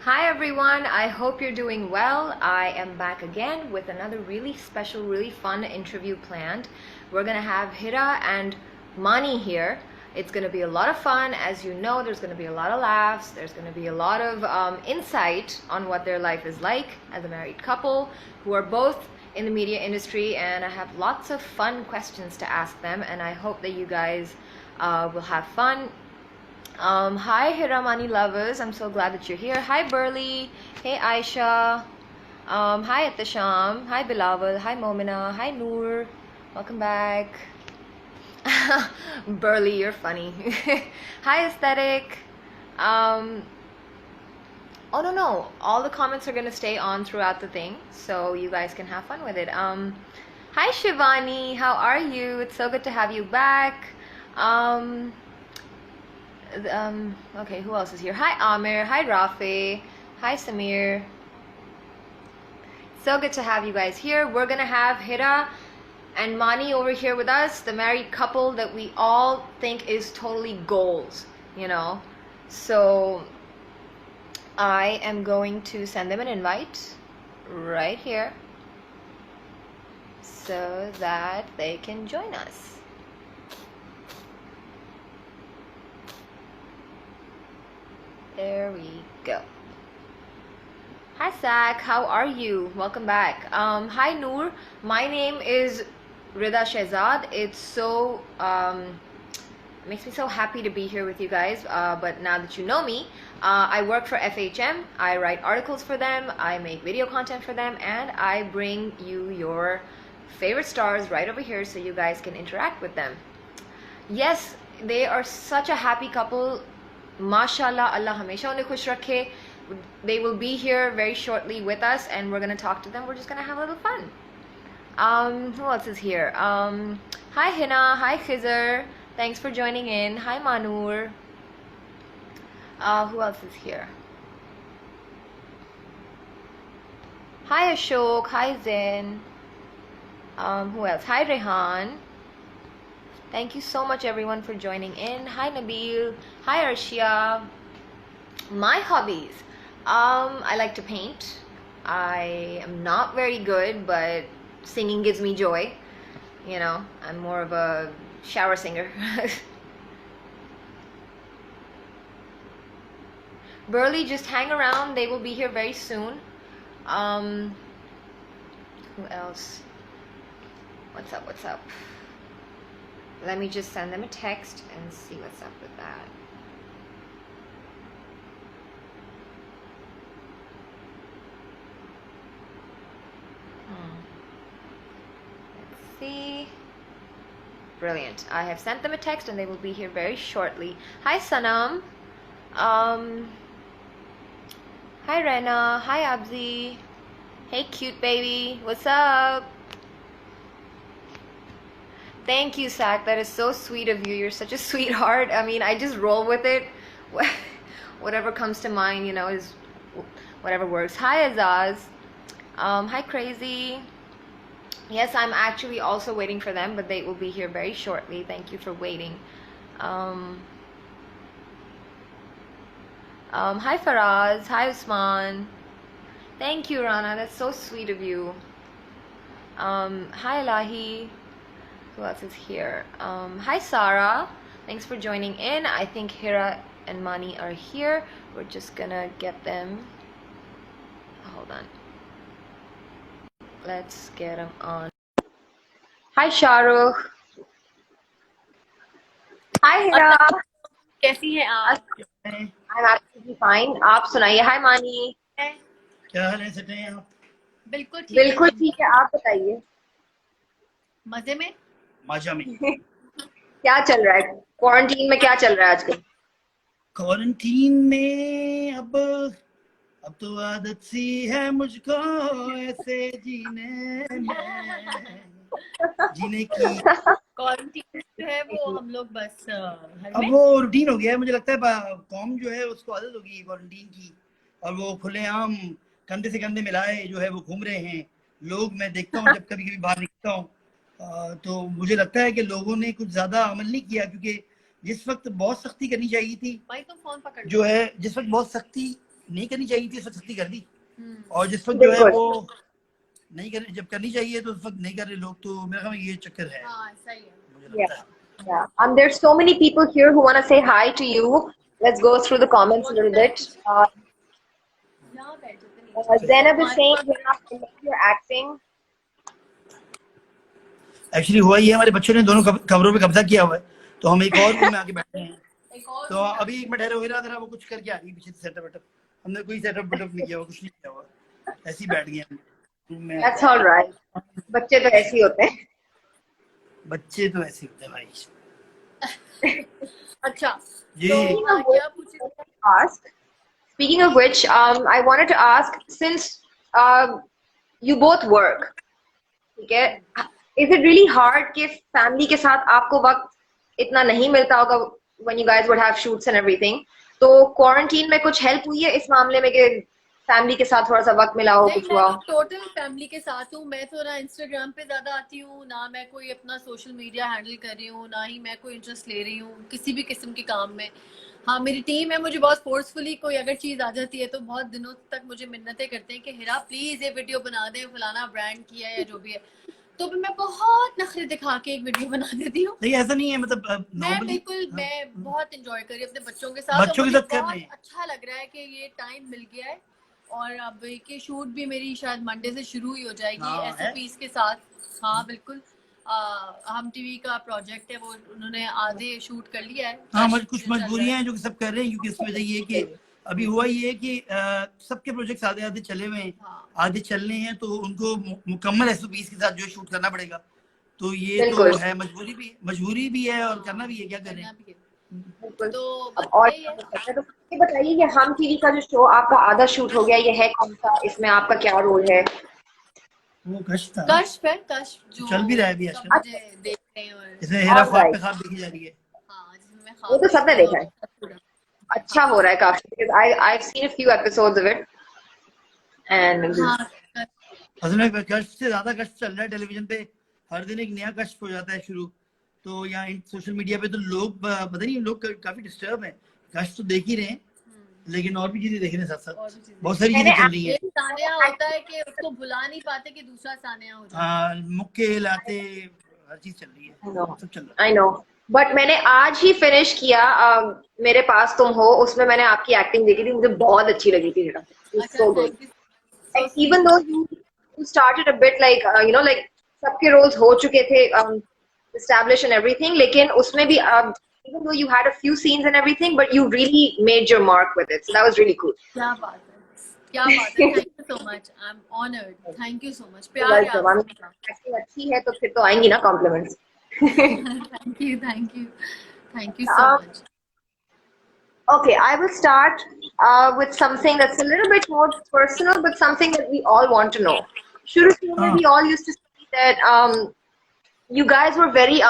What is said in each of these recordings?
Hi everyone, I hope you're doing well. I am back again with another really special, really fun interview planned. We're gonna have Hira and Mani here. It's gonna be a lot of fun. As you know, there's gonna be a lot of laughs, there's gonna be a lot of insight on what their life is like as a married couple who are both in the media industry, and I have lots of fun questions to ask them, and I hope that you guys will have fun. Hi Hiramani lovers, I'm so glad that you're here. Hi Burley, hey Aisha, hi Atasham, hi Bilawal, hi Momina, hi Noor, welcome back. Burley, you're funny. Hi Aesthetic. Um, oh no, all the comments are gonna stay on throughout the thing, so you guys can have fun with it. Hi Shivani, how are you? It's so good to have you back. Um, okay, who else is here? Hi Amir, hi Rafi, hi Samir. So good to have you guys here. We're gonna have Hira and Mani over here with us, the married couple that we all think is totally goals, you know. So I am going to send them an invite right here so that they can join us. There we go. Hi Zach, how are you? Welcome back. Hi Noor, my name is Rida Shehzad. It's so it makes me so happy to be here with you guys. But now that you know me, I work for FHM. I write articles for them, I make video content for them, and I bring you your favorite stars right over here so you guys can interact with them. Yes, they are such a happy couple. Mashallah, Allah hamesha unhe khush rakhe. They will be here very shortly with us, and we're gonna talk to them. We're just gonna have a little fun. Who else is here? Hi Hina, hi Khizr. Thanks for joining in. Hi Manur. Who else is here? Hi Ashok, hi Zain. Who else? Hi Rehan. Thank you so much everyone for joining in. Hi Nabil. Hi Arshia. My hobbies. I like to paint. I am not very good, but singing gives me joy. You know, I'm more of a shower singer. Burley, just hang around. They will be here very soon. Who else? What's up? What's up? Let me just send them a text and see what's up with that. Let's see. Brilliant. I have sent them a text and they will be here very shortly. Hi Sanam. Hi Rena. Hi Abzi. Hey cute baby. What's up? Thank you, Sak. That is so sweet of you. You're such a sweetheart. I mean, I just roll with it. Whatever comes to mind, you know, is whatever works. Hi, Azaz. Hi, Crazy. Yes, I'm actually also waiting for them, but they will be here very shortly. Thank you for waiting. Hi, Faraz. Hi, Usman. Thank you, Rana. That's so sweet of you. Hi, Lahi. Who else is here? Hi Sarah, thanks for joining in. I think Hira and Mani are here. We're just gonna get them. Hold on. Let's get them on. Hi Shahrukh. Hi Hira. कैसी हैं आप? I'm absolutely fine. आप सुनाइए. Hi Mani. क्या हाल है? Set हैं आप? बिल्कुल ठीक बिल्कुल है। ठीक है. आप बताइए. मजे में? माजा में. क्या चल रहा है? क्वारंटीन में क्या चल रहा है आजकल? क्वारंटीन में अब तो आदत सी है मुझको ऐसे जीने की. क्वारंटीन जो है वो हम लोग बस घर अब में वो रूटीन हो गया है. मुझे लगता है कौम जो है उसको आदत होगी क्वारंटीन की, और वो खुलेआम कंधे से कंधे मिलाए जो है वो घूम रहे हैं लोग. मैं देखता हूँ जब कभी कभी बाहर निकलता हूँ तो मुझे लगता है कि लोगों ने कुछ ज्यादा अमल नहीं किया, क्योंकि जिस वक्त बहुत सख्ती करनी चाहिए थी भाई तो फोन पकड़ जो है, जिस वक्त बहुत सख्ती नहीं करनी चाहिए थी उस वक्त सख्ती कर दी, हम्म। और जिस वक्त जो है बिल्कुल। वो नहीं कर, जब करनी चाहिए तो उस वक्त नहीं कर रहे लोग, तो मेरा ख्याल में ये चक्कर है, हाँ सही है। मुझे लगता है। Yeah. There's so many people here who want to say hi to you. Let's go through the comments a little bit. यहाँ बैठो तो नीचे। Zainab is saying, "Yeah, I love your acting." Actually हुआ ये, हमारे बच्चों ने दोनों कमरों पे कब्जा किया हुआ है, तो हम एक और रूम में आके बैठे हैं। एक और तो अभी एक मिनट ठहरो, जरा वो कुछ करके आ रही है पीछे से सेटअप वेटअप, हमने कोई सेटअप वेटअप नहीं किया हुआ, कुछ नहीं किया हुआ, ऐसे ही बैठ गए हम रूम में। That's all right. बच्चे तो ऐसे ही होते हैं। बच्चे तो ऐसे होते हैं भाई अच्छा जी। तो क्या पूछे? Ask. Speaking of which, I wanted to ask, since you both work, ठीक है, is it really hard कि family के साथ आपको वक्त इतना नहीं मिलता होगा when you guys would have shoots and everything? तो quarantine में कुछ help हुई है इस मामले में कि फैमिली के साथ थोड़ा सा वक्त मिला हो, नहीं, कुछ मैं हुआ? तो टोटल फैमिली के साथ हूँ। मैं तो ना इंस्टाग्राम पे ज्यादा आती हूँ, ना मैं कोई अपना सोशल मीडिया हैंडल कर रही हूँ, ना ही मैं कोई इंटरेस्ट ले रही हूँ किसी भी किस्म के काम में। हाँ, मेरी टीम है, मुझे बहुत फोर्सफुली कोई अगर चीज आ जाती है तो बहुत दिनों तक मुझे मिन्नतें करते हैं कि हिरा प्लीज ये वीडियो बना दे, फलाना ब्रांड किया है या जो भी है, तो फिर मैं बहुत नखरे दिखा के एक वीडियो बना देती हूँ। नहीं ऐसा नहीं है, मतलब मैं नॉर्मली बिल्कुल मैं बहुत इंजॉय कर रही हूँ अपने बच्चों के साथ, और बच्चों के मुझे साथ कर रहे बहुत हैं। अच्छा लग रहा है कि ये टाइम मिल गया है, और अब के शूट भी मेरी शायद मंडे से शुरू ही हो जाएगी हाँ, है। SOPs के साथ। हाँ बिल्कुल, हम टीवी का प्रोजेक्ट है वो उन्होंने आधे शूट कर लिया है। हाँ, कश कुछ जो चल रहा मजबूरियां है। हैं जो कि सब कर रहे हैं, क्योंकि इसकी वजह ये कि अभी हुआ ये कि सबके प्रोजेक्ट्स आधे आधे चले हुए हैं, हाँ आधे चलने हैं, तो उनको मुकम्मल SOPs के साथ जो शूट करना पड़ेगा, तो ये तो बिल्कुल। है, मजबूरी भी है और करना भी है, क्या करें। करना भी है। बिल्कुल। तो अब बस और यही है। तो ये बताइए कि हम टीवी का जो शो आपका आधा शूट हो गया, ये है कौन सा, इसमें आपका क्या रोल है? वो कश था, कश पे कश जो चल भी रहा है अभी सब आजकल, मुझे देख रहे हैं, और इसमें हेरा ख्वाब Alright. पे ख्वाब देखी जा रही है। हाँ जिसमें मैं वो ख्वाब तो सबने देखती देखा है, हूँ। अच्छा हो रहा है काफी, because I've seen a few episodes of it and हाँ असल में कष्ट से ज्यादा कष्ट चल रहा है टेलीविजन पे, हर दिन एक नया कष्ट हो जाता है शुरू, तो यहाँ सोशल मीडिया पे तो लोग पता नहीं, लोग काफी डिस्टर्ब हैं, कष्ट तो देख ही रहे हैं, लेकिन और भी चीजें देख रहे हैं साथ और साथ, भी चीजें बहुत सारी मैंने चीजें चल रही हैं। एक सानिया होता है कि उसको भुला नहीं पाते कि दूसरा सानिया हो जाता है। हाँ, मुक्के लाते, हर चीज चल रही है, सब चल रहा है। I know, but मैंने आज ही फिनिश किया मेरे पास तुम हो, उसमें मैंने आपकी एक्टिंग देखी थी, मुझे बहुत अच्छी लगी थी। अच्छा So good. Thank you. And even though you started a bit like you know, like सबके roles हो चुके थे established and everything, लेकिन उसमें भी even though you had a few scenes and everything, but you really made your mark with it, so that was really cool. क्या बात है, क्या बात है, thank you so much, I am honoured, thank you so much, प्यार है Welcome. आपका। Acting अच्छी है तो फिर तो आएंगी ना compliments. Thank you thank you thank you so Um, much. Okay, I will start with something that's a little bit more personal, but something that we all want to know. शुरू में we all used to say that you guys were very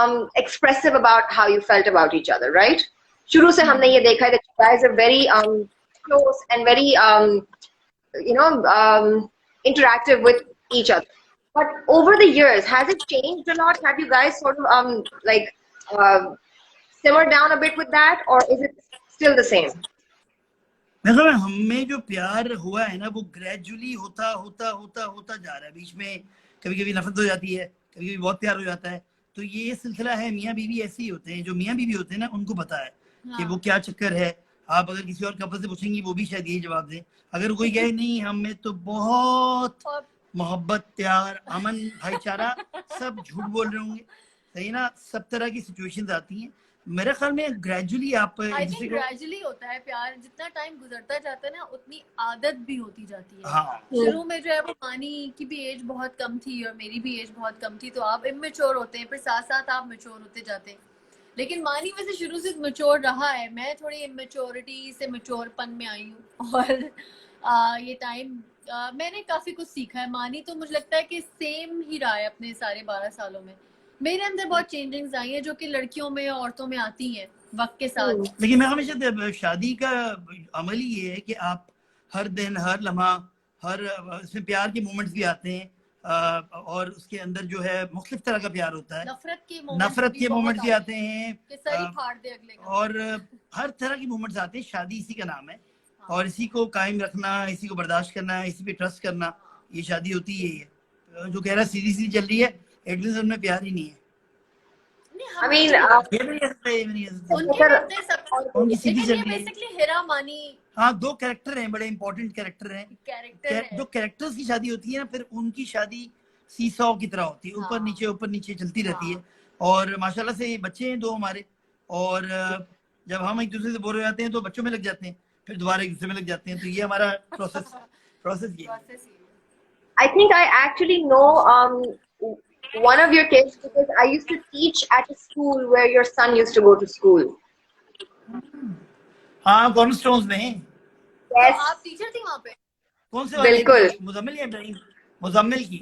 expressive about how you felt about each other, right? शुरू से हमने ये देखा है that you guys are very close and very you know interactive with each other. But over the years, has it changed a lot? Have you guys sort of like simmered down a bit with that, or is it still the same? मतलब हमें जो प्यार हुआ है ना, वो gradually होता होता होता होता जा रहा है, बीच में कभी कभी नफरत हो जाती है, कभी कभी बहुत प्यार हो जाता है, तो ये सिलसिला है। मियाँ बीवी ऐसे ही होते हैं, जो मियाँ बीवी होते हैं ना, उनको पता है कि वो क्या चक्कर है। आप अगर किसी और कपल से पूछेंगी, वो भी शायद यही जवाब दे। अगर कोई कहे नहीं, हमें तो बहुत मोहब्बत, प्यार, अमन, भाईचारा, सब झूठ बोल रहे होंगे, सही ना। सब तरह की सिचुएशंस आती हैं। मेरे ख्याल में ग्रेजुअली आप ग्रेजुअली होता है प्यार, जितना टाइम गुजरता जाता है ना, उतनी आदत भी होती जाती है। हाँ। शुरू में जो है वो मानी की भी एज बहुत कम थी और मेरी भी एज बहुत कम थी, तो आप इमेच्योर होते हैं, फिर साथ साथ आप मैच्योर होते जाते हैं। लेकिन मानी वैसे शुरू से मैच्योर रहा है, मैं थोड़ी इमेच्योरिटी से मैच्योरपन में आई हूँ, और ये टाइम मैंने काफी कुछ सीखा है। मानी तो मुझे लगता है कि सेम ही रहा है अपने सारे 12 सालों में। मेरे अंदर बहुत चेंजिंग्स आई हैं जो कि लड़कियों में औरतों में आती हैं वक्त के साथ। लेकिन मैं हमेशा शादी का अमल ही ये है कि आप हर दिन, हर लम्हा, हर इसमें प्यार के मोमेंट्स भी आते हैं, और उसके अंदर जो है मुख्तलिफ तरह का प्यार होता है। नफरत के मोमेंट्स भी आते हैं, कि सही फाड़ दे अगले का। और हर तरह की मोमेंट्स आते हैं। शादी इसी का नाम है, और इसी को कायम रखना, इसी को बर्दाश्त करना, इसी पे ट्रस्ट करना, ये शादी होती है। ये जो कह रहा सीधी सीधी चल रही है, एडमिन उनमें प्यार ही नहीं है। I mean, ये नहीं कहते, ये नहीं कहते। उनके रहते हैं सब, उनकी सीधी लेकिन ये चल रही है। बेसिकली हीरा मानी हाँ, दो कैरेक्टर हैं, बड़े इंपॉर्टेंट कैरेक्टर हैं। कैरेक्टर है। जो कैरेक्टर्स की शादी होती है ना, फिर उनकी शादी सीसॉ की तरह होती है, ऊपर नीचे चलती रहती है। और माशाल्लाह से ये बच्चे हैं दो हमारे, और जब हम एक दूसरे से बोर हो जाते हैं तो बच्चों में लग जाते हैं, फिर दोबारा एक दूसरे में लग जाते हैं। तो ये हमारा प्रोसेस ये है। I think I actually know one of your kids because I used to teach at a school where your son used to go to school. हाँ, कॉर्नरस्टोन्स में। Yes. तो आप टीचर थी वहाँ पे? कौन से वाले? बिल्कुल। मुजम्मिल या इब्राहिम? मुजम्मिल की।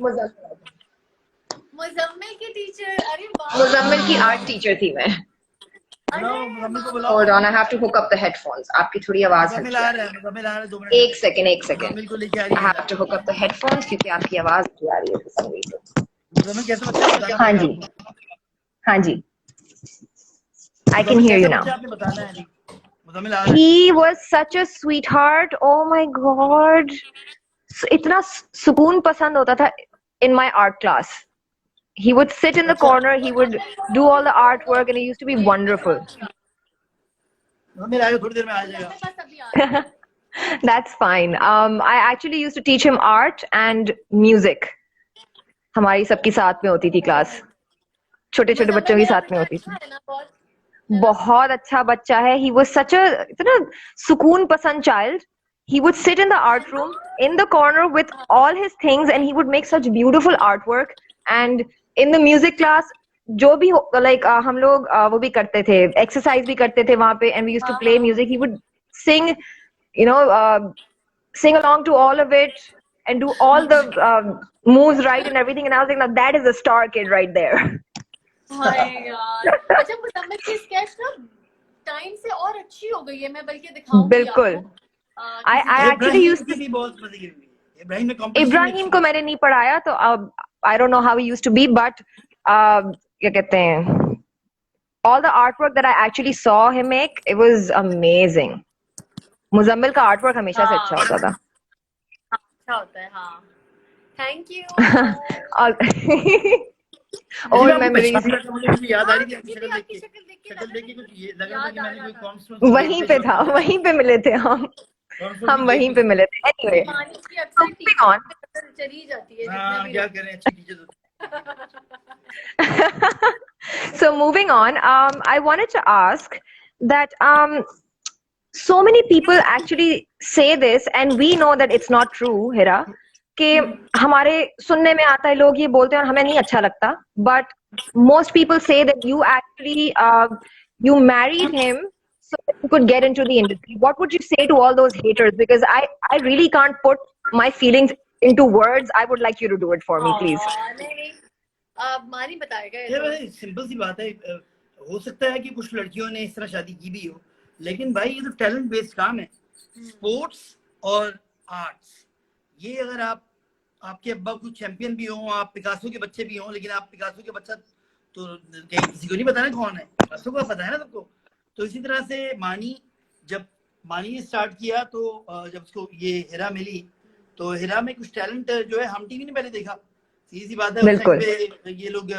मुजम्मिल की टीचर, अरे वाह। मुजम्मिल की आर्ट टीचर थी मैं। मुजम्मिल को बुलाओ। Hold on, I have to hook up the headphones. आपकी थोड़ी आवाज मुजम्मिल आ रहा है, मुजम्मिल आ रहा है, 2 मिनट। एक सेकंड मुजम्मिल को लेके आ रही I है। have to hook up the headphones क्योंकि आपकी आवाज नहीं आ रही है for some reason. मुजम्मिल कैसा बच्चा है बताना हाँ पड़ेगा जी, आपको। हाँ जी, I can Muzammil hear you कैसा now. बच्चा, आपने बताना है जी। मुजम्मिल आ रहा है। He was such a sweetheart. Oh my God. इतना सुकून पसंद होता था in my art class. He would sit in the corner, he would do all the artwork and it used to be wonderful. Muzammil आएगा, थोड़ी देर में आ जाएगा। मेरे पास अभी आ रहा है। That's fine. I actually used to teach him art and music. हमारी सबकी साथ में होती थी क्लास, छोटे छोटे बच्चों की साथ में होती थी। अच्छा है ना, बहुत बहुत अच्छा बच्चा है। He was such a इतना सुकून पसंद child. He would sit in the art room in the corner with all his things and he would make such beautiful artwork. And in the music class, जो भी like हम लोग वो भी करते थे, exercise भी करते थे वहाँ पे, and we used to play music. He would sing, you know, sing along to all of it and do all the moves right and everything. And I was like, now that is a star kid right there. हाय यार। अच्छा, मुजम्मिल की sketch ना time से और अच्छी हो गई है, मैं बल्कि दिखाऊंगी बिल्कुल। आपको। I actually used to. भी बहुत मजे की हुई है। इब्राहिम में competition इब्राहिम को मैंने नहीं पढ़ाया तो I don't know how he used to be, but क्या कहते हैं, all the artwork that I actually saw him make, it was amazing. Muzammil का artwork हमेशा से अच्छा होता था। अच्छा होता है, हाँ। Thank you. और memories मुझे याद आ रही थी आपकी मुझे भी आपकी शक्ल देख के शक्ल देख के कुछ ये लग रहा था कि मैंने कोई कॉन्फ्रेंस वहीं पे था, वहीं पे मिले थे हम वहीं पे मिले थे। Anyway, मानी की अक्सर moving on. टीचर चली जाती है जितना हाँ, भी क्या करें, अच्छी teacher. So moving on, I wanted to ask that so many people actually say this and we know that it's not true, Hira, कि हमारे सुनने में आता है, लोग ये बोलते हैं और हमें नहीं अच्छा लगता, but most people say that you actually you married him so that you could get into the industry. What would you say to all those haters? Because I really can't put my feelings into words. I would like you to do it for me, please. नहीं, मानी बताएगा ये भाई simple सी बात है। हो सकता है कि कुछ लड़कियों ने इस तरह शादी की भी हो, लेकिन भाई ये तो टैलेंट बेस्ड काम है। स्पोर्ट्स और आर्ट्स, ये अगर आपके अब्बा कुछ चैंपियन भी हो, आप पिकासो के बच्चे भी हो, लेकिन आप पिकासो के बच्चा तो किसी को नहीं पता ना कौन है, पिकासो को पता है ना सबको। तो इसी तरह से जब मानी ने स्टार्ट किया तो जब उसको ये हिरा मिली तो हिरा में कुछ टैलेंट जो है हम टीवी ने पहले देखा। सीधी सी बात है, उस टाइम पे ये लोग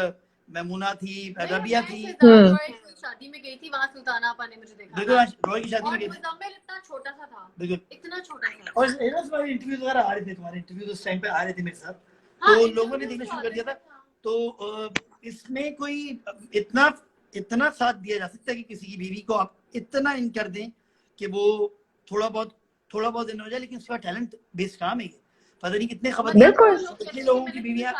मैमूना थी, रबिया थी, शादी में गई थी वहाँ, सुल्ताना आपा ने मुझे देखा। बिल्कुल, रॉय की शादी में गई थी। मुजम्मिल इतना छोटा सा था, बिल्कुल इतना छोटा सा। और तुम्हारे इंटरव्यूज वगैरह आ रहे थे, तुम्हारे इंटरव्यूज उस टाइम पे आ रहे थे मेरे साथ, तो लोगों ने देखना शुरू कर दिया था। तो इसमें कोई इतना साथ दिया जा सकता है कि किसी की बीवी को आप इतना इन कर दें कि वो थोड़ा बहुत इन हो जाए, लेकिन उसका टैलेंट बेस्ड काम है। पता नहीं कितने कितने लोगों की बीवियां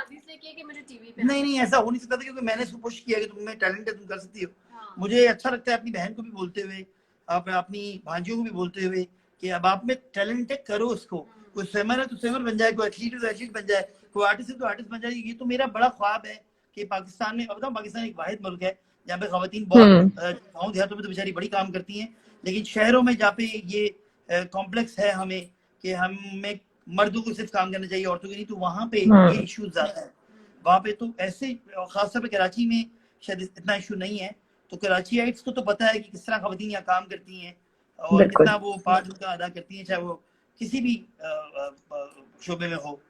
नहीं ऐसा हो नहीं सकता था, क्योंकि मैंने उसको पुश किया कि तुम्हें टैलेंट है, तुम कर सकती हो। मुझे अच्छा लगता है अपनी बहन को भी बोलते हुए, आप अपनी भांजियों को भी बोलते हुए कि अब आप में टैलेंट है, करो उसको। कोई स्विमर है तो स्विमर बन जाए, कोई एथलीट है तो एथलीट बन जाए, कोई आर्टिस्ट है तो आर्टिस्ट बन जाए। ये तो मेरा बड़ा ख्वाब है कि पाकिस्तान में, अब पाकिस्तान एक वाहिद मुल्क है जहाँ पे खवातीन बहुत गाँव देहातों में तो बेचारी बड़ी काम करती हैं, लेकिन शहरों में जहाँ पे ये कॉम्प्लेक्स है हमें कि हमें मर्दों को सिर्फ काम करना चाहिए, औरतों को नहीं, तो वहाँ पे ये इश्यूज ज्यादा है। वहाँ पे तो ऐसे, खासतौर पे कराची में शायद इतना इशू नहीं है। तो कराचीइट्स को तो पता है कि किस तरह खवातीन यहाँ काम करती हैं, और बिल्कुल कितना वो पार्ट उनका अदा करती हैं, चाहे वो किसी भी शोबे में हो।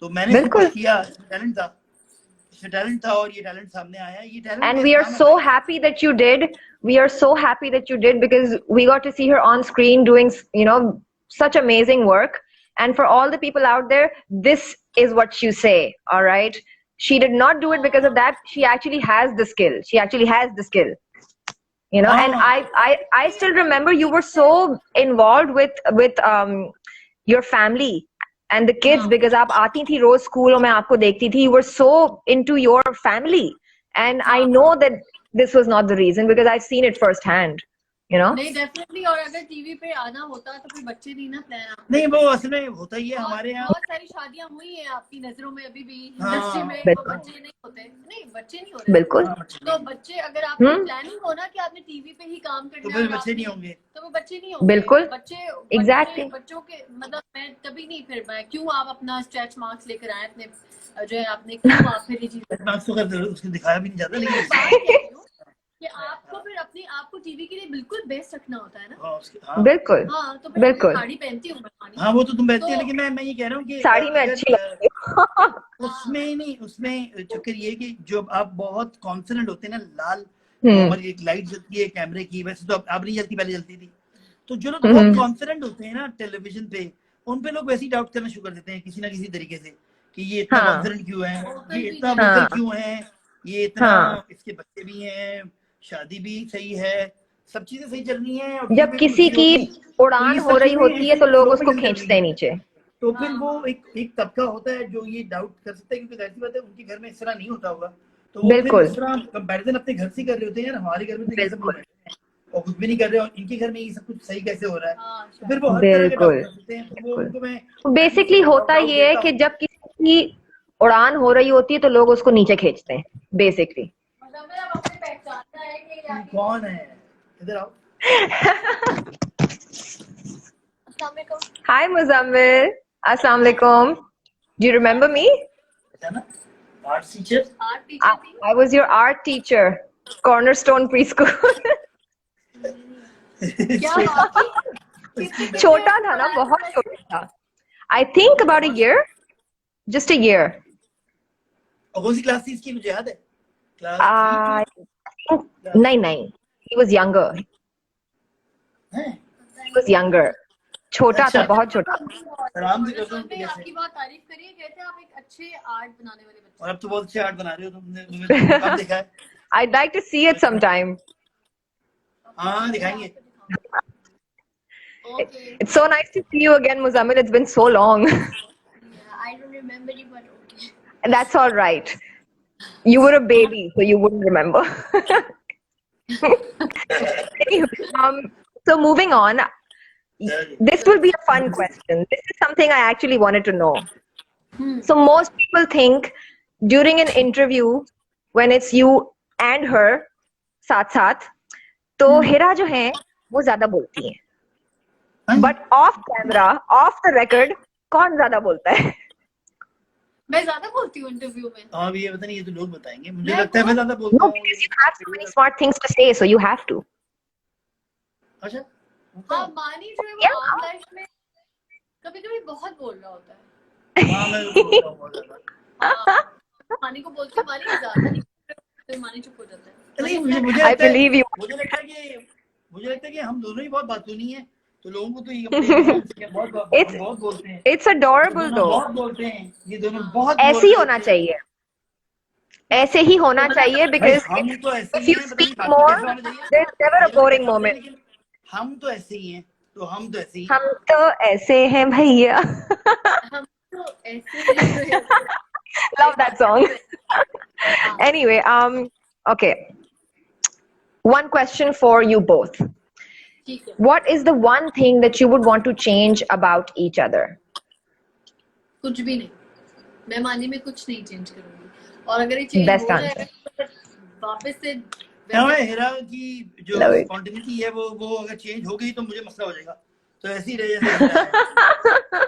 तो मैंने सब बिल्कुल कुछ किया, टैलेंट था और ये टैलेंट सामने आया। ये टैलेंट and का we are इस्तेमाल so मैं happy that you did. We are so happy that you did because we got to see her on screen doing, you know, such amazing work. And for all the people out there, this is what you say, all right? She did not do it because of that. She actually has the skill. She actually has the skill. You know, and हाँ I still remember you were so involved with your family and the kids हाँ because आप आती थी रोज school और मैं आपको देखती थी. You were so into your family, and I हाँ know that this was not the reason because I've seen it firsthand. You know, नहीं डेफिनेटली। और अगर टीवी पे आना होता तो फिर बच्चे नहीं ना प्लान आपके नहीं, वो लिए। असल में होता ही है बहुत हमारे यहाँ। बहुत सारी शादियां हुई हैं आपकी नजरों में अभी भी इंडस्ट्री हाँ में, वो बिल्कुल बच्चे नहीं होते, नहीं बच्चे नहीं हो रहे। बिल्कुल. हाँ, बच्चे तो नहीं, बच्चे अगर आपकी हम्म. प्लानिंग हो ना कि आपने टीवी पे ही काम तो करना है फिर और बच्चे नहीं आपने, होंगे। तो वो बच्चे नहीं होंगे। बिल्कुल बच्चे exactly. बच्चों के मतलब मैं कभी नहीं, फिर मैं क्यों आप अपना स्ट्रेच मार्क्स लेकर आए अपने, जो है आपने क्यों आप फिर ये चीज मार्क्स तो कर उसको दिखाया भी नहीं जाता, नहीं, लेकिन मैं बात कह रही हूँ कि आपको फिर अपने आप को टीवी के लिए बिल्कुल बेस्ट रखना होता है ना। हाँ उसके बिल्कुल हाँ तो फिर बिल्कुल. साड़ी पहनती हूँ मैं पानी। हाँ वो तो तुम पहनती है, तो लेकिन मैं ये कह रहा हूँ कि साड़ी में अगर अच्छी लगती है. उसमें नहीं, उसमें चक्कर ये है कि जो आप बहुत कॉन्फिडेंट होते हैं ना, लाल नॉर्मल एक लाइट जलती है कैमरे की, वैसे तो अब नहीं जलती, पहले जलती थी। तो जो लोग बहुत कॉन्फिडेंट होते हैं ना टेलीविजन पे, उन पे लोग वैसे ही डाउट करना शुरू कर देते हैं किसी ना किसी तरीके से, कि ये इतना हाँ कॉन्फिडेंट क्यों है, वोकल ये भी इतना नहीं वोकल हाँ क्यों है, ये इतना, हाँ. इसके बच्चे भी हैं, शादी भी सही है, सब चीजें सही चल रही हैं और टीवी जब पे भी कुछ किसी नहीं की होती, तो उड़ान ये हो सब रही चीजें होती है ऐसे तो लोग फ्लो में उसको चलती खींचते रहती हैं हैं। नीचे. तो हाँ फिर वो हाँ एक तबका होता है जो ये डाउट कर सकता है, क्योंकि जाहिर सी बात है उनके घर में इस तरह नहीं होता होगा, तो वो फिर बिल्कुल इस तरह कंपैरिजन अपने घर से कर रहे होते हैं, यार हमारे घर में तो ये सब लोग बिल्कुल बैठे हैं और कुछ भी नहीं कर रहे, और इनके घर में ये सब कुछ सही कैसे हो रहा है, हाँ तो फिर शायद। वो हर तरह के डाउट बिल्कुल कर सकते हैं। तो वो बिल्कुल. उनको मैं तो टाइम से बेसिकली होता डाउट ये है देता कि हूँ। जब किसी की उड़ान हो रही होती है तो लोग उसको नीचे खींचते हैं बेसिकली. मतलब मैं अब अपने पहचानना है कि तुम आगे कौन है, इधर आओ। अस्सलाम वालेकुम। Hi Muzammil. Assalamu alaikum. Do you remember me? है ना, art teacher. Art I, teacher थी। I was your art teacher, Cornerstone Preschool. क्या वाकई कितने कितने छोटा था ना, बहुत छोटा था. I think about a year, just a year. और कौन सी क्लास थी इसकी, मुझे याद है, क्लास I think नहीं, he was younger. है। He was younger. छोटा था, अच्छा, बहुत छोटा. आराम से कर दो आपने कैसे। आपकी बात तारीफ करिए, कहते हैं आप एक अच्छे आर्ट बनाने वाले बच्चे। और अब तो बहुत अच्छे आर्ट बना रहे हो तुमने, तुम्हें कब देखा है। I'd like to see it sometime. हाँ दिखाएंगे। Okay It's so nice to see you again, Muzammil. It's been so long. I don't remember you but okay. And that's all right. You were a baby, so you wouldn't remember. Anyway, so moving on, this will be a fun question. This is something I actually wanted to know. So most people think during an interview, when it's you and her, साथ साथ, तो हिरा जो है वो ज्यादा बोलती है. But off camera, off the record, कौन ज्यादा बोलता है? मैं ज्यादा बोलती हूँ इंटरव्यू में। हाँ ये पता नहीं, ये तो लोग बताएंगे, मुझे मैं लगता है मैं बहुत- ज्यादा बोलता No, हूँ। because you have so many smart things to say, so you have to. अच्छा, हाँ मानी जो है वो Yeah. आम लाइफ में कभी कभी बहुत बोल रहा होता है। हाँ मैं तो बोलता हूँ बहुत ज्यादा। हाँ, मानी को बोलती हूँ, मानी ज्यादा नहीं, फिर मानी चुप हो जाता है। नहीं, मुझे I लगता है, believe you. मुझे लगता है कि हम दोनों ही बहुत बातूनी हैं, तो लोगों को तो ये बहुत It's- बहुत बोलते हैं, It's adorable दोनों though. बहुत बोलते हैं, ये दोनों बहुत ऐसे ही बोल होना रहे होते हैं। चाहिए. ऐसे ही होना चाहिए भाई because हम तो ऐसे if ही you हैं, पता नहीं speak बाकी more, कैसे होना चाहिए, there's never a मुझे boring लगता है, moment. लेकिन हम तो ऐसे ही हैं, तो हम तो ऐसे ही हम तो ऐसे हैं भैया. हम तो ऐसे ही Love that song. Anyway, okay. One question for you both. ठीक है। What is the one thing that you would want to change about each other? कुछ भी नहीं, मैं मानी में कुछ नहीं चेंज करूंगी, और अगर ये चेंज Best हो answer. जाएगा तो वापस से हमें हेरा की जो Love it. स्पॉन्टेनिटी है वो अगर चेंज हो गई तो मुझे मसला हो जाएगा, तो ऐसे ही रहे जैसे हेरा है।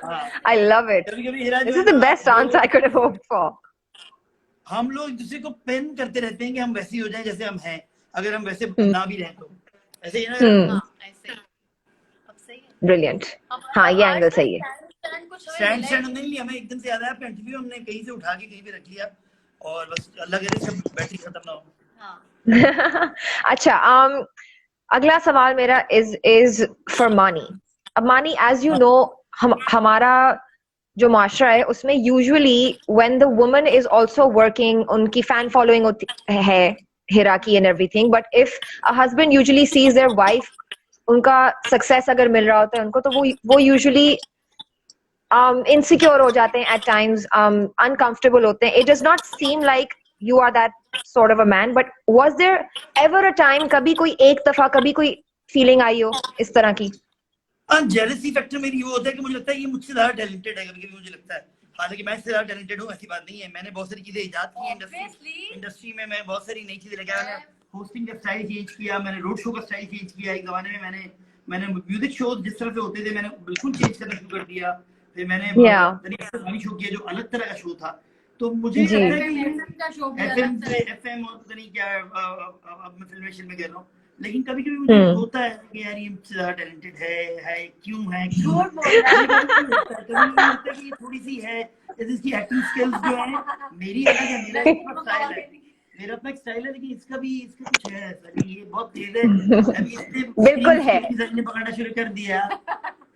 हाँ, I love it. कभी-कभी हेरा जो This है is the ना, best answer I could have hoped for. हम लोग एक दूसरे को पेन करते रहते हैं कि हम वैसे ही हो जाएं जैसे हम हैं, अगर हम वैसे ना भी रहें तो ऐसे ही ना। Hmm. हाँ ऐसे ही। ब्रिलियंट। हाँ, ये एंगल सही है। स्टैंड हमने नहीं लिया, हमें एकदम से याद आया आपका इंटरव्यू, हमने कहीं से उठा के कहीं पे रख लिया और बस अल्लाह करे सब बैटरी खत्म ना हो। अच्छा, अगला सवाल मेरा इज फॉर मानी। अब मानी, एज यू नो, हमारा जो माशरा है उसमें usually when the woman is also working, उनकी फैन फॉलोइंग है hierarchy and everything, but if a husband usually sees their wife, उनका सक्सेस अगर मिल रहा होता है उनको, तो वो यूजुअली insecure हो जाते हैं at times, uncomfortable होते हैं. It does not seem like you are that sort of a man, but was there ever a time, कभी कोई एक दफा कभी कोई feeling आई हो इस तरह की? जेलसी फैक्टर मेरी वो होता है कि मुझे लगता है ये मुझसे ज्यादा टैलेंटेड है, कभी-कभी मुझे लगता है, हालांकि मैं इससे ज्यादा टैलेंटेड हूँ ऐसी बात नहीं है, मैंने बहुत सारी चीजें इजाद की इंडस्ट्री में, मैं बहुत सारी नई चीजें लेकर आया, होस्टिंग का स्टाइल चेंज किया, मैंने रोड शो का स्टाइल चेंज किया, एक जमाने में मैंने म्यूजिक शो जिस तरह से होते थे मैंने बिल्कुल चेंज करना शुरू कर दिया, फिर मैंने गानी शो किया जो अलग तरह का शो था, तो मुझे लगता है कि एफएम और पता नहीं क्या, अब मैं फिल्मेशन में कर रहा हूँ, लेकिन कभी कभी मुझे होता है कि यार ये मुझसे ज्यादा टैलेंटेड है क्यों है कि थोड़ी सी है, जैसे इसकी एक्टिंग स्किल्स जो है मेरी अलग है, मेरा अपना स्टाइल है, लेकिन इसका कुछ है ऐसा कि ये बहुत तेज है, अभी इसने बिल्कुल है, पकड़ना शुरू कर दिया,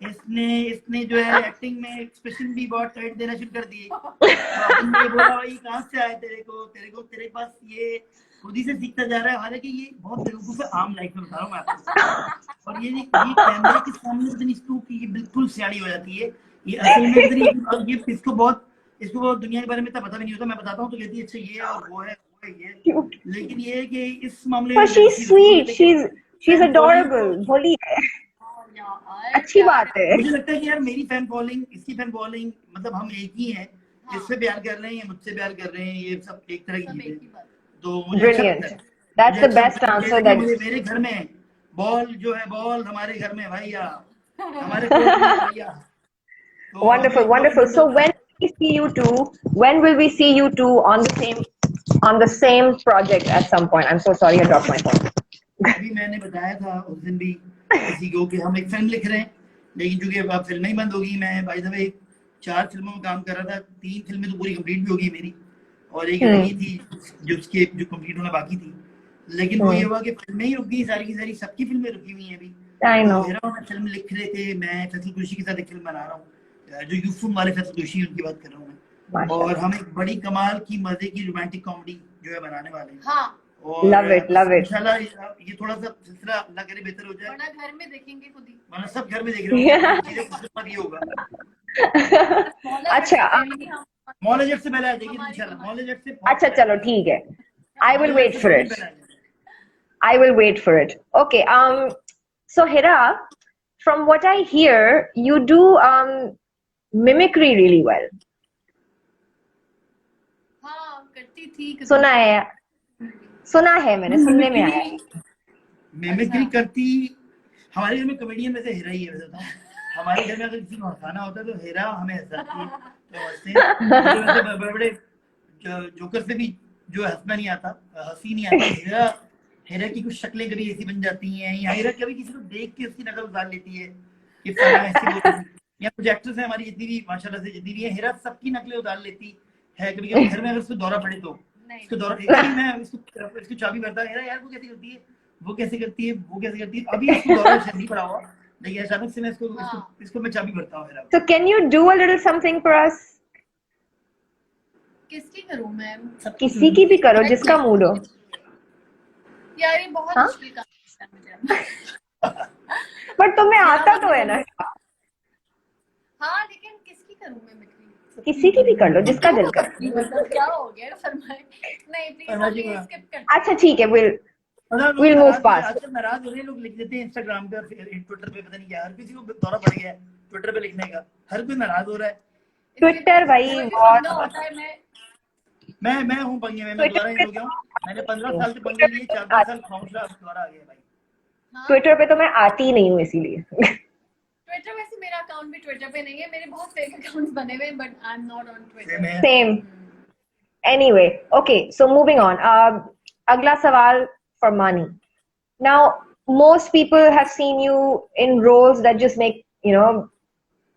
इसने जो है एक्टिंग में एक्सप्रेशन भी बहुत टाइट देना शुरू कर दिए, तो बोला भाई कहाँ से आया तेरे पास ये खुद ही से सीखता जा रहा है, हालांकि ये बहुत बेवकूफ है, आम लाइफ में बता रहा हूँ मैं आपको, और ये कैमरे के सामने इतनी स्तूप की ये बिल्कुल सियाणी हो जाती है, ये असल में इतनी, ये इसको बहुत दुनिया के बारे में इतना पता भी नहीं होता, मैं बताता हूँ तो कहती है अच्छा ये और वो है ये, लेकिन ये है कि इस मामले में she's sweet, she's adorable, बोली है, अच्छी बात है। मुझे लगता है कि यार मेरी फैन फॉलोइंग, इसकी फैन फॉलोइंग, मतलब हम एक ही हैं, इससे प्यार कर रहे हैं, मुझसे प्यार कर रहे हैं, ये सब एक तरह की है, तो मुझे Brilliant. That's the best answer that मेरे घर में बॉल जो है, बॉल हमारे घर में भैया, हमारे भैया। Wonderful. So when will we see you two on the same project at some point? I'm so sorry I dropped my phone. अभी मैंने बताया था उस दिन भी किसी को कि हम एक फिल्म लिख रहे हैं, लेकिन चूंकि अब फिल्में ही बंद होगी, मैं बाय द वे 4 फिल्मों में काम कर रहा था, 3 फिल्में तो पूरी कंप्लीट भी होगी मेरी, और एक रही थी जो कंप्लीट होना बाकी थी, लेकिन वो ये हुआ कि फिल्में ही रुक गई, सारी की सारी, सबकी फिल्में रुकी हुई हैं अभी। मेरा फिल्म लिख रहे थे, मैं फैसल कुरैशी के साथ एक फिल्म बना रहा हूँ, जो यूसुफ वाले फैसल कुरैशी उनकी बात कर रहा हूँ मैं, और हम एक बड़ी कमाल की मजे की रोमांटिक कॉमेडी जो है बनाने वाले हैं। Love it. इंशाल्लाह ये थोड़ा सा सिलसिला अल्लाह करे बेहतर हो जाए, वरना घर में देखेंगे खुद ही, वरना सब घर में देख रहे होंगे, ये होगा। अच्छा, मौला जट से पहले आ जाएगी इंशाल्लाह, मौला जट से। अच्छा चलो ठीक है, I will wait for it. Okay, so Hira, from what I hear, you do mimicry really well. हाँ करती थी, सुना है मैंने, सुनने में आया है। मिमिक्री करती, हमारे घर में कॉमेडियन में से हिरा ही है वैसे तो, हमारे घर में अगर किसी को हंसाना होता है तो हिरा हमें हंसाती है, तो हंसते बड़े जोकर से भी जो हंसना नहीं आता, हंसी नहीं आती, हिरा की कुछ शक्लें कभी ऐसी बन जाती हैं, या हिरा कभी किसी को देख के उसकी नकल उतार लेती है कि या कुछ एक्ट्रेस है हमारी जितनी भी माशाल्लाह से जितनी भी है, हिरा सबकी नकलें उतार लेती है, कभी कभी घर में अगर उसको दौरा पड़े तो इसको दौरा, मैं इसको चाबी भरता है, यार वो कैसे करती है, वो कैसे करती है, अभी इसको दौरा नहीं पड़ा हुआ, लेकिन अचानक से मैं इसको मैं चाबी भरता हूँ। So can you do a little something for us? किसकी करूँ मैं? किसी की भी करो जिसका मूड हो। यार ये बहुत मुश्किल काम है मुझे। पर तुम्हें आता तो है ना? हाँ लेकिन किसकी करूँ मैं मिक्री? किसी की भी कर लो जिसका दिल करे। मतलब क्या हो गया फरमाए? नहीं प्लीज स्किप कर। अच्छा ठीक है, we'll move past. आजकल नाराज हो रहे हैं लोग, लिख देते हैं इंस्टाग्राम पे और ट्विटर पे, पता नहीं क्या, हर किसी को दौरा पड़ गया है ट्विटर पे लिखने का, हर कोई नाराज हो रहा है। ट्विटर भाई बहुत, मैं हूँ पंगे में, मैं दोबारा ही हो गया हूँ, मैंने 15 साल से पंगे लिए, 4 साल खामोश रहा, दोबारा आ गया भाई। ट्विटर पे तो मैं आती ही नहीं हूँ इसीलिए। ट्विटर वैसे मेरा अकाउंट भी ट्विटर पे नहीं है, मेरे बहुत फेक अकाउंट्स बने हुए हैं, but I am not on Twitter. Same. Anyway, okay, so moving on. अगला सवाल for Mani. Now, most people have seen you in roles that just make you know,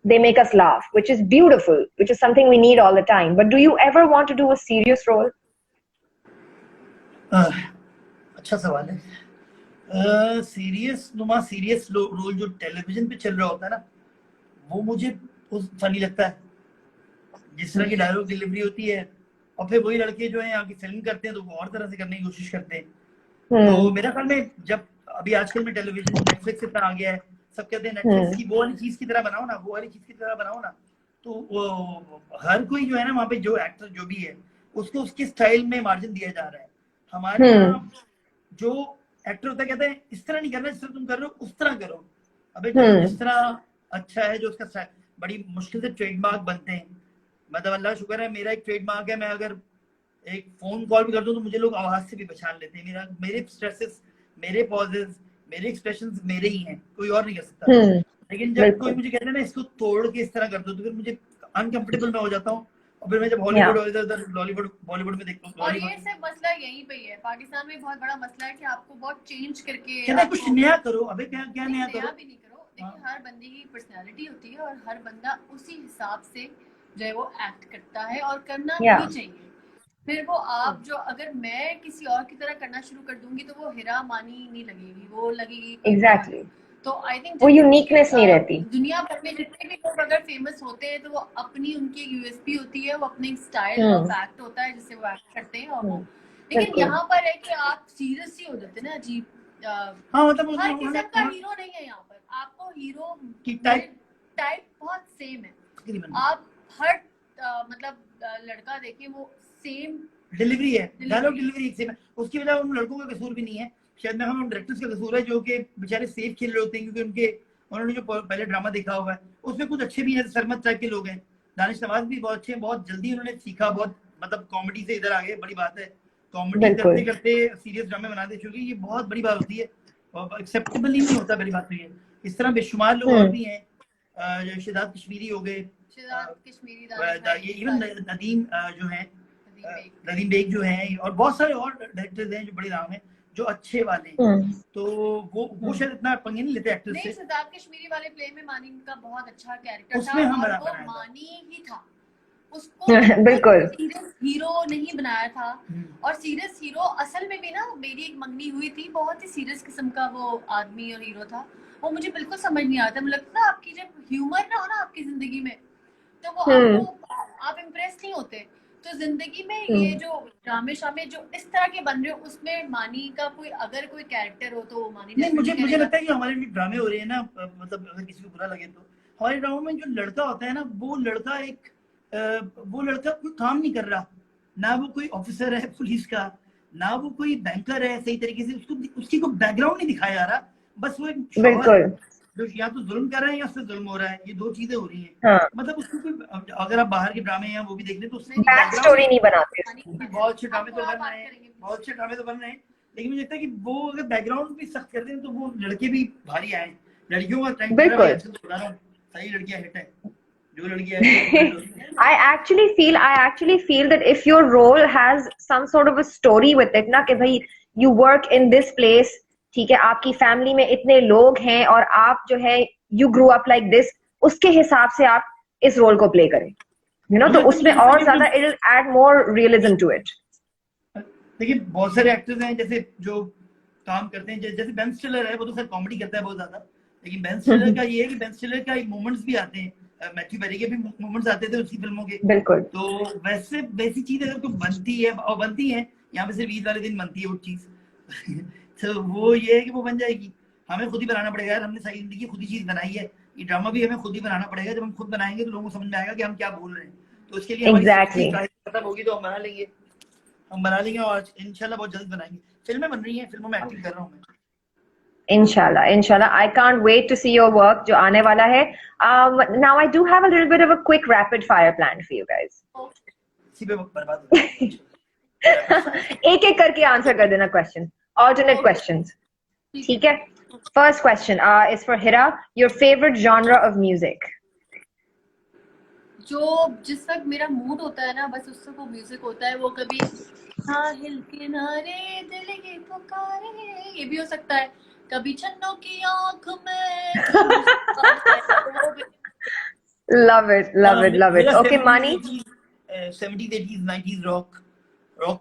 they make us laugh, which is beautiful, which is something we need all the time. But do you ever want to do a serious role? अच्छा सवाल है। Serious नुमा serious role जो television पे चल रहा होता है ना, वो मुझे फनी लगता है, जिस तरह की डायलॉग डिलीवरी होती है, और फिर वही लड़के जो है यहाँ की फिल्म करते हैं तो वो और तरह से करने की कोशिश करते हैं। तो मेरा ख्याल में जब अभी आजकल में टेलीविजन नेटफ्लिक्स इतना आ गया है, सब कहते हैं नेटफ्लिक्स की वो वाली चीज की तरह बनाओ ना, वो वाली चीज की तरह बनाओ ना, तो वो हर कोई जो है ना वहाँ पे जो एक्टर जो भी है उसको उसके स्टाइल में मार्जिन दिया जा रहा है। हमारे यहाँ जो एक्टर होता है कहते हैं इस तरह नहीं करना जिस तरह तुम कर रहे हो उस तरह करो। अबे जिस तरह अच्छा है जो उसका बड़ी मुश्किल से ट्रेडमार्क बनते हैं। मतलब अल्लाह शुक्र है मेरा एक ट्रेडमार्क है, मैं अगर एक फोन कॉल भी कर दूं तो मुझे लोग आवाज से भी पहचान लेते हैं। मेरे स्ट्रेसेस, मेरे पॉजेस, मेरे एक्सप्रेशंस मेरे ही हैं, कोई और नहीं कर सकता। लेकिन जब कोई मुझे कहता है ना इसको तोड़ के इस तरह कर दो तो फिर मुझे अनकंफर्टेबल मैं हो जाता हूँ। और फिर मैं जब हॉलीवुड और इधर बॉलीवुड में देखता हूँ, और ये सब मसला यहीं पे ही है, पाकिस्तान में बहुत बड़ा मसला है कि आपको बहुत चेंज करके कहता है कुछ नया करो। अबे क्या क्या नया करो, भी नहीं करो। देखिए हर बंदे की पर्सनालिटी होती है और हर बंदा उसी हिसाब से जो है वो एक्ट करता है और करना भी चाहिए। फिर वो आप जो अगर मैं किसी और की तरह करना शुरू कर दूंगी तो वो हिरा मानी नहीं लगेगी, वो लगेगी एग्जैक्टली। तो आई थिंक वो यूनिकनेस नहीं रहती। दुनिया भर में जितने भी लोग अगर फेमस होते हैं तो वो अपनी उनकी यूएसपी होती है, वो अपने स्टाइल ऑफ एक्ट होता है जिससे वो एक्ट करते हैं। और वो लेकिन यहाँ पर है कि आप सीरियस ही हो जाते हैं ना अजीब। हाँ मतलब हर किस्म का हीरो नहीं है यहाँ पर, आपको हीरो की टाइप बहुत सेम है। आप हर मतलब लड़का देखें वो सेम डिलीवरी है, डायलॉग डिलीवरी एक सेम है। उसकी वजह उन लड़कों का कसूर भी नहीं है, शायद मैं हम डायरेक्टर्स का कसूर है जो कि बेचारे सेफ खेल रहे होते हैं, क्योंकि उन्होंने जो पहले ड्रामा देखा हुआ है उसमें कुछ अच्छे भी हैं, सरमत टाइप के लोग हैं, दानिश नवाज भी बहुत अच्छे हैं, बहुत जल्दी उन्होंने सीखा, बहुत मतलब कॉमेडी से इधर आ गए, बड़ी बात है। कॉमेडी करते करते सीरियस ड्रामे बनाते, क्योंकि ये बहुत बड़ी बात होती है और एक्सेप्टेबल ही नहीं होता। पहली बात तो ये, इस तरह बेशुमार लोग और भी हैं, शादाब कश्मीरी हो गए, ये इवन नदीम जो है, नदीम बेग जो हैं, और बहुत सारे और डायरेक्टर्स हैं जो बड़े नाम हैं जो अच्छे वाले हैं। तो वो शायद इतना पंगे नहीं लेते एक्टर्स से। शादाब कश्मीरी वाले प्ले में मानी का बहुत अच्छा कैरेक्टर उसमें था, हम और बराबर वो मानी ही था, उसको बिल्कुल सीरियस हीरो नहीं बनाया था। और सीरियस हीरो असल में भी ना, मेरी एक मंगनी हुई थी, बहुत ही सीरियस किस्म का वो आदमी और हीरो था, वो मुझे बिल्कुल समझ नहीं आता। मुझे लगता है आपकी जब ह्यूमर ना हो ना आपकी जिंदगी में तो वो आपको आप इम्प्रेस नहीं होते। तो जिंदगी में ये जो ड्रामे शामे जो इस तरह के बन रहे हो उसमें मानी का कोई अगर कोई कैरेक्टर हो तो वो मानी नहीं। मुझे लगता है कि हमारे जो ड्रामे हो रहे हैं ना, मतलब अगर किसी को बुरा लगे तो हमारे ड्रामे में जो लड़का होता है ना, वो लड़का कोई काम नहीं कर रहा, ना वो कोई ऑफिसर है पुलिस का, ना वो कोई बैंकर है सही तरीके से, उसकी कोई बैकग्राउंड नहीं दिखाया जा रहा, बस वो एक शौहर है जो या तो जुल्म कर रहे हैं या उससे जुल्म हो रहा है, ये दो चीजें हो रही हैं। मतलब उसको कोई, अगर आप बाहर के ड्रामे हैं वो भी देख लें तो उसमें बैक स्टोरी नहीं बनाते। बहुत अच्छे ड्रामे तो बन रहे हैं, बहुत अच्छे ड्रामे तो बन रहे हैं, लेकिन मुझे लगता है कि वो अगर बैकग्राउंड भी सख्त कर दें तो वो लड़के भी भारी आए। लड़कियों का टाइम सही लड़कियां हिट है, जो लड़कियां I actually feel that if your role has some sort of a story with it ना, कि भाई you work in this place, ठीक है, आपकी फैमिली में इतने लोग हैं और आप जो है you grew up like this, उसके हिसाब से आप इस रोल को प्ले करें, you know, तो उसमें और ज्यादा it will add more realism to it। देखिए बहुत सारे एक्टर्स हैं जैसे जो काम करते हैं, जैसे बेन स्टिलर है, वो तो सर कॉमेडी करता है बहुत ज्यादा, लेकिन बेन स्टिलर का ये है कि बेन स्टिलर का मोमेंट्स भी आते हैं, मैथ्यू पेरी के भी मोमेंट्स आते थे उसकी फिल्मों के। बिल्कुल। तो वैसी चीज अगर कोई बनती है, और बनती है यहाँ पे सिर्फ ईद वाले दिन बनती है वो चीज तो वो ये है कि वो बन जाएगी, हमें खुद ही बनाना पड़ेगा यार, हमने सारी जिंदगी खुद ही चीज बनाई है, ये ड्रामा भी हमें खुद ही बनाना पड़ेगा। जब हम खुद बनाएंगे तो लोगों को समझ में आएगा कि हम क्या बोल रहे हैं, तो उसके लिए exactly. खत्म होगी तो हम बना लेंगे और इंशाल्लाह बहुत जल्द बनाएंगे। फिल्में बन रही हैं, फिल्मों में एक्टिंग कर रहा हूँ मैं। Inshallah, I can't wait to see your work जो आने वाला है। Now I do have a little bit of a quick rapid fire plan for you guys। इसी पे बर्बाद हो एक करके आंसर कर देना क्वेश्चन, alternate questions, ठीक है। First question is for Hira, your favorite genre of music? जो जिस वक्त मेरा मूड होता है ना, बस उससे वो म्यूजिक होता है, वो कभी साहिल किनारे दिल की पुकारे ये भी हो सकता है, कभी छन्नों की आंख में कभी ख्वाब Love it, love it, love it. मेरा Okay, Mani. 70s 80s 90s rock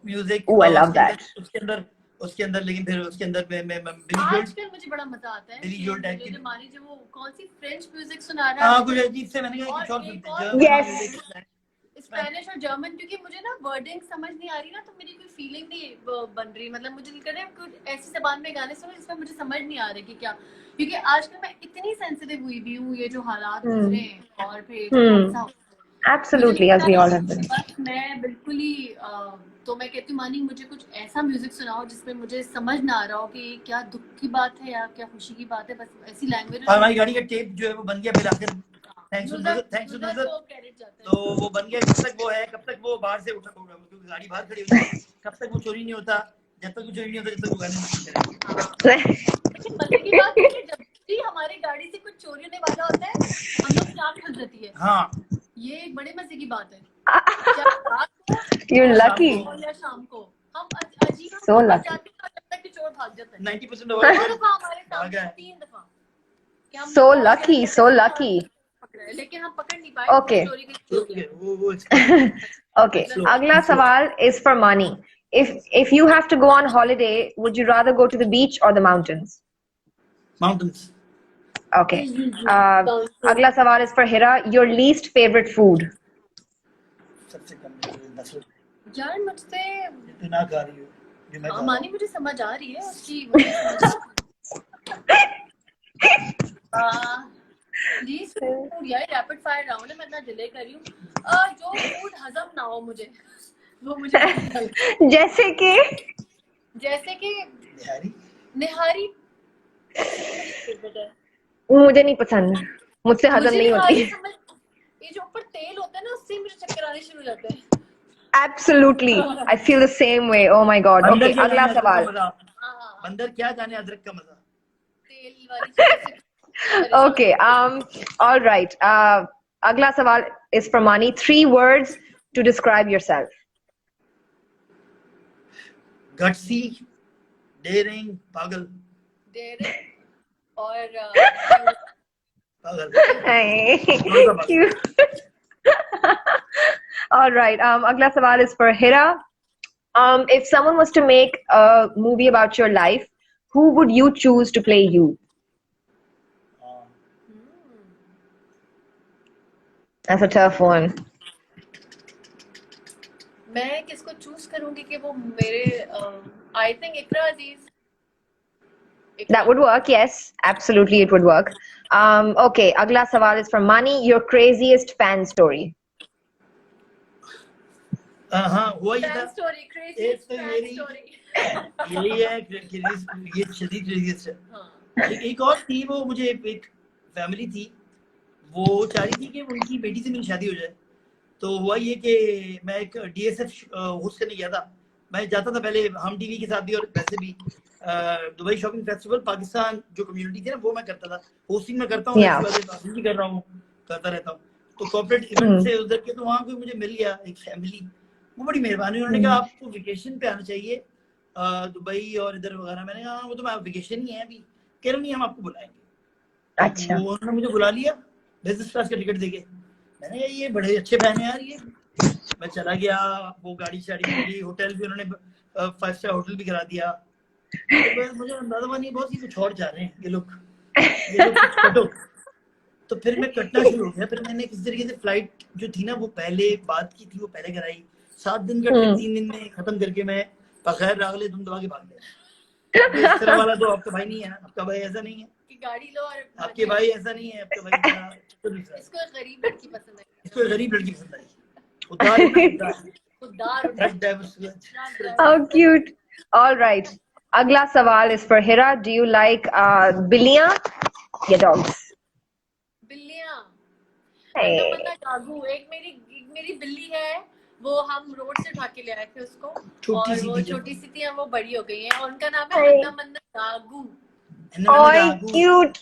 music Oh, I love उसके अंदर that. उसके अंदर लेकिन फिर उसके अंदर मैं बिली जोल आजकल मुझे बड़ा मजा आता है बिली कि जोल टाइप मुझे की जो मानी जो वो कौन सी फ्रेंच म्यूजिक सुना रहा हाँ है कुछ अजीब से मैंने कहा कुछ और और एक सुनते और जर्मन Yes. म्यूजिक स्पेनिश और जर्मन, क्योंकि मुझे ना वर्डिंग समझ नहीं आ रही ना, तो मेरी कोई फीलिंग नहीं बन रही, मतलब मुझे दिल कर रहा है कुछ ऐसी जबान में गाने सुनो जिसमें मुझे समझ नहीं आ रही कि क्या, क्योंकि आजकल मैं इतनी सेंसिटिव हुई भी हूँ, ये जो हालात गुजरे हैं और फिर जो हादसा हुआ, मुझे Absolutely, as लगता we all है have been. बस मैं बिल्कुल ही तो मैं कहती हूँ मानी मुझे कुछ ऐसा म्यूजिक सुनाओ जिसमें मुझे समझ ना आ रहा हो कि क्या दुख की बात है या क्या खुशी की बात है, बस ऐसी लैंग्वेज और हमारी गाड़ी का टेप जो है वो बन गया फिर आखिर थैंक्स टू नुसरत को क्रेडिट जाता है। तो वो बन गया कब तक वो बाहर से उठा होगा क्योंकि गाड़ी बाहर खड़ी होती है कब तक वो चोरी नहीं होता जब तक वो चोरी नहीं होता जब तक वो गाने नहीं सुनते लेकिन मजे की बात है कि जब भी हमारी गाड़ी से कुछ चोरी होने वाला होता है हम लोग चाक खुल जाती है। हाँ ये एक बड़े मजे की बात है, चाहे रात को You're या lucky. शाम को या शाम को हम अजीब So बच lucky. जाते हैं जब तक कि चोर भाग जाता है। 90% दो दफा हमारे सामने, 3 दफा कि हम So पहुंच lucky, गए, so lucky. पकड़े, लेकिन हम पकड़ नहीं पाए। Okay. चोरी की चोरी है। वो Okay, Agla Sawal is for Mani. If you have to go on holiday, would you rather go to the beach or the mountains? Mountains Okay. Agla Sawal is for Hira. Your least favorite food? सबसे कम नसरत यार मुझसे तू ना खा रही हो जो मैं खा रहा हूँ। मानी मुझे समझ आ रही है उसकी, मुझे लीस्ट फूड यार रैपिड फायर राउंड है, मैं इतना डिले कर रही हूँ। जो फूड हजम ना हो मुझे वो मुझे पसंद है। जैसे कि निहारी निहारी मेरी फेवरेट है। मुझे नहीं पसंद, मुझसे हजम मुझे नहीं होती। निहारी समझ, ये जो ऊपर तेल होता है ना उससे मुझे चक्कर आने शुरू हो जाते हैं। Absolutely, I feel the same way. Oh my God. बंदर Okay, क्या अगला जाने अदरक का सवाल. मजा हाँ, बंदर क्या जाने अदरक का मजा तेल वाली चीजों से परेशान Okay. All right. Agla sawal is from Mani. 3 words to describe yourself. Gutsy daring पागल डेयरिंग और पागल Hey, cute. All right. Agla sawal is for Hira. If someone was to make a movie about your life, who would you choose to play you? That's a tough one. मैं किसको choose करूंगी कि वो मेरे I think Iqra Aziz. That would work. Yes, absolutely, it would work. Okay. Agla sawal is from Mani. Your craziest fan story. हाँ हुआ ये fan था स्टोरी, क्रेजी एक तो फैन मेरी स्टोरी। यही है कि ये शदीद क्रेजीस्ट है हाँ एक और थी वो मुझे एक फैमिली थी वो चाह रही थी कि उनकी बेटी से मेरी शादी हो जाए तो हुआ ये कि मैं एक DSF होस्ट करने गया था मैं जाता था पहले हम टीवी के साथ भी और वैसे भी दुबई शॉपिंग फेस्टिवल पाकिस्तान जो कम्युनिटी थी ना वो मैं करता था होस्टिंग में करता हूँ Yeah. भी कर रहा हूँ करता रहता हूँ तो कॉर्पोरेट इवेंट से उधर के तो वहाँ कोई मुझे मिल गया एक फैमिली वो बड़ी मेहरबानी उन्होंने कहा आपको वेकेशन पे आना चाहिए दुबई और इधर वगैरह मैंने कहा वो तो मैं वेकेशन ही है अभी कह रहे नहीं हम आपको बुलाएंगे अच्छा. वो उन्होंने मुझे बुला लिया बिजनेस क्लास का टिकट देके मैंने कहा ये बड़े अच्छे फैन है यार ये मैं चला गया वो गाड़ी शाड़ी मिली होटल भी उन्होंने 5 स्टार होटल भी करा दिया तो मुझे अंदाजा बनी बहुत ही कुछ और जा रहे हैं ये लोग कुछ कटो तो फिर मैं कटना शुरू हो गया फिर मैंने किसी तरीके से फ्लाइट जो थी ना वो पहले बात की थी वो पहले कराई 7 दिन का ट्रिप 3 दिन में खत्म करके मैं बगैर रागले धुन दबा के भाग गया इस तरह वाला तो आपका भाई नहीं है ना आपका भाई ऐसा नहीं है कि गाड़ी लो और आपके भाई ऐसा नहीं है आपका भाई इसको एक गरीब लड़की पसंद है, इसको गरीब लड़की पसंद आई उदार खुददार How cute. All right. Agla sawal is for Hira. Do you like billiyan या dogs? बिल्लियां Hey. मन्ना गागू, एक मेरी बिल्ली है, वो हम रोड से उठा के ले आए थे उसको और वो छोटी सी थी वो बड़ी हो गई है और उनका नाम है मन्ना मन्ना गागू। Oh, cute.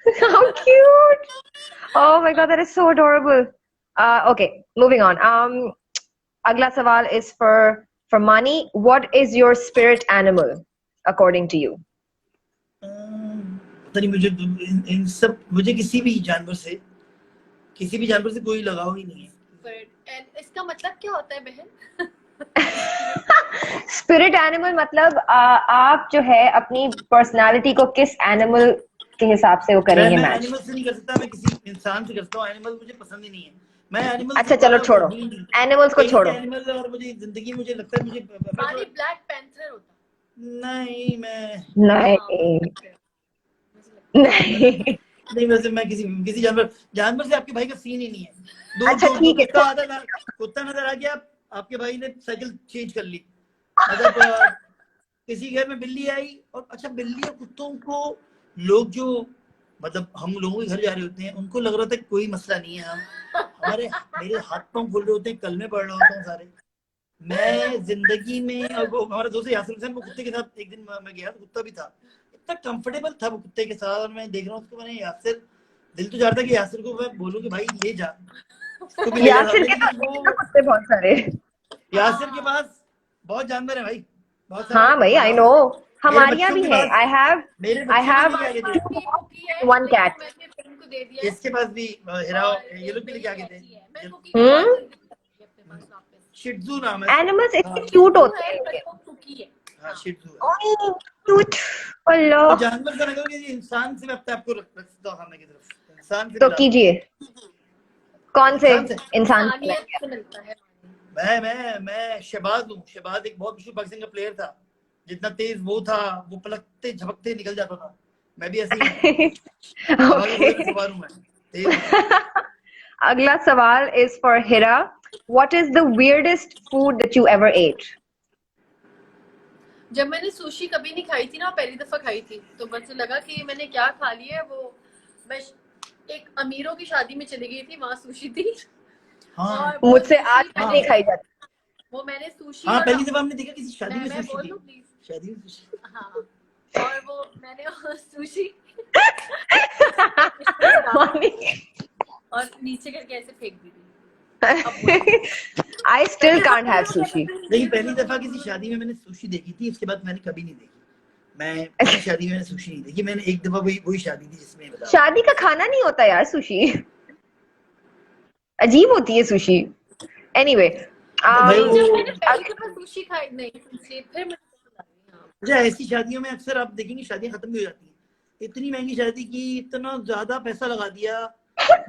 How cute. Oh my God, that is so adorable. Okay, moving on. Agla sawal is for Mani. What is your spirit animal, according to you? पता नहीं मुझे इन सब, मुझे किसी भी जानवर से कोई लगाव ही नहीं है। पर इसका मतलब क्या होता है बहन? स्पिरिट एनिमल मतलब आप जो है अपनी पर्सनालिटी को किस एनिमल के हिसाब से वो करेंगे मैं मैच। एनिमल से नहीं कर सकता, मैं किसी इंसान से करता हूँ। एनिमल मुझे पसंद ही नहीं है। मैं एनिमल अच्छा चलो छोड़ो, एनिमल्स को छोड़ो। एनिमल और मुझे जिंदगी, मुझे लगता है मुझे पानी ब्लैक पैंथर होता। नहीं, मैं नहीं नहीं। नहीं, वैसे मैं किसी जानवर से आपके भाई का सीन ही नहीं है। दो अच्छा दो दो ठीक है, कुत्ता आता था, कुत्ता नजर आ गया, आपके भाई ने साइकिल चेंज कर ली। मतलब किसी घर में बिल्ली आई, और अच्छा बिल्ली और कुत्तों को लोग जो, मतलब हम लोगों के घर जा रहे होते हैं, उनको लग रहा था कोई मसला नहीं है। मेरे हाथ पांव खुल रहे होते हैं, कल में पढ़ रहा होता हूँ सारे। मैं जिंदगी में, और वो हमारा दोस्त यासिर हुसैन, वो कुत्ते के साथ एक दिन मैं गया, तो कुत्ता भी था, इतना कंफर्टेबल था वो कुत्ते के साथ। और मैं देख रहा हूँ उसको, मैंने यासिर, दिल तो चाहता कि यासिर को मैं बोलूं कि भाई ले जा, उसको भी ले जा, यासिर के लेकिन तो कुत्ते बहुत सारे। यासिर के पास बहुत जानवर है भाई, बहुत सारे। हाँ भाई आई नो, मेरे हमारे यहाँ बच्चों भी के है। पास, मेरे आई बच्चे भी हैव लेके आगे थे, 2 dogs and 1 cat। मैंने फ्रेंड को दे दिया है। इसके पास भी हिरा, और ये लोग भी लेके आगे थे। मैं कुकी को बहुत जल्दी अपने पास वापस। शिट्जू नाम है। एनिमल्स हाँ, इतने क्यूट वो होते है हैं। पर वो कुकी है। हाँ शिट्जू है। ओह क्यूट, तो अल्लाह। जानवर का लगा कि इंसान से मैं अपने आप को रख सकता हूँ सामने की तरफ, इंसान से तो मिला दूं। कीजिए, कौन से इंसान से इंसान से इंसानियत मिलेंगे? से मिलता है। मैं शहबाज हूँ। शहबाज एक बहुत मशहूर पाकिस्तान का प्लेयर था, जितना तेज वो था, वो पलकते झपकते निकल जाता था। मैं भी ऐसे ही हूँ, हवा के घोड़े पे ओके। सवार हूँ मैं, तेज हूँ। अगला सवाल is for Hira. What is the weirdest food that you ever eight? जब मैंने सुशी कभी नहीं खाई थी ना, पहली दफा खाई थी, तो मुझे लगा कि मैंने क्या खा लिया है। वो मैं एक अमीरों की शादी में चली गई थी, वहाँ सुशी थी। हाँ और वो मुझसे सुशी आज तक नहीं खाई जाती। वो मैंने सुशी हाँ, और पहली दफा हमने देखा किसी शादी में मैं सुशी बोल थी। लूं प्लीज? शादी में सुशी। हाँ, और वो मैंने वो सुशी और नीचे करके ऐसे फेंक दी थी। I still can't have sushi. नहीं, पहली दफा किसी शादी में मैंने सुशी देखी थी, उसके बाद मैंने कभी नहीं देखी। मैं किसी शादी में मैंने सुशी नहीं देखी। मैंने एक दफा वही शादी थी जिसमें बता, शादी का खाना नहीं होता यार सुशी, अजीब होती है सुशी। एनीवे भाई वो, जब मैंने पहली दफा सुशी खाई नहीं सुशी, फिर मुझे पसंद आई। हाँ, अच्छा ऐसी शादियों में अक्सर आप देखेंगे शादियां खत्म भी हो जाती हैं। इतनी महंगी शादी की, इतना ज्यादा पैसा लगा दिया